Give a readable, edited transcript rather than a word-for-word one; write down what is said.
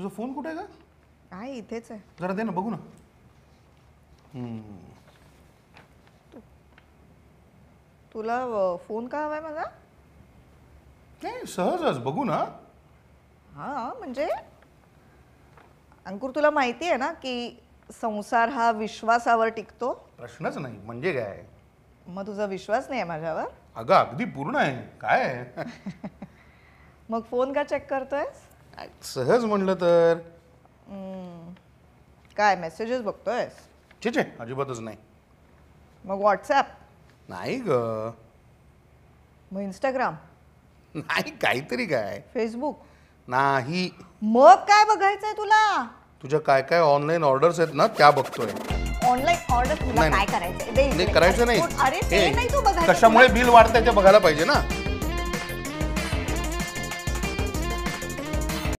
तुझा फोन कुठे आहे का? आहे इथेच आहे. जरा दे ना बघू ना. तुला फोन का हवाय माझा? नाही सहजच बघू ना. हां म्हणजे अंकुर तुला माहिती आहे ना की संसार हा विश्वासावर टिकतो. प्रश्नच नाही म्हणजे काय. मग तुझा विश्वास नाही आहे माझ्यावर? अगं अगदी पूर्ण आहे. काय आहे? मग फोन का चेक करतोयस? सहज म्हणलं तर. काय मेसेजेस बघतोयस? छे छे अजिबातच नाही. मग व्हॉट्सॲप? नाही ग. मग इंस्टाग्राम? नाही काहीतरी काय. फेसबुक? नाही. मग काय बघायचंय तुला? तुझ्या काय काय ऑनलाईन ऑर्डर्स आहेत ना त्या बघतोय. ऑनलाईन ऑर्डर तुला नाही, काय नाही. करायचंय? दे इकडे. नाही करायचं नाही. अरे ते नाही तू बघायचं. कशामुळे बिल वाढतंय ते बघायला पाहिजे ना.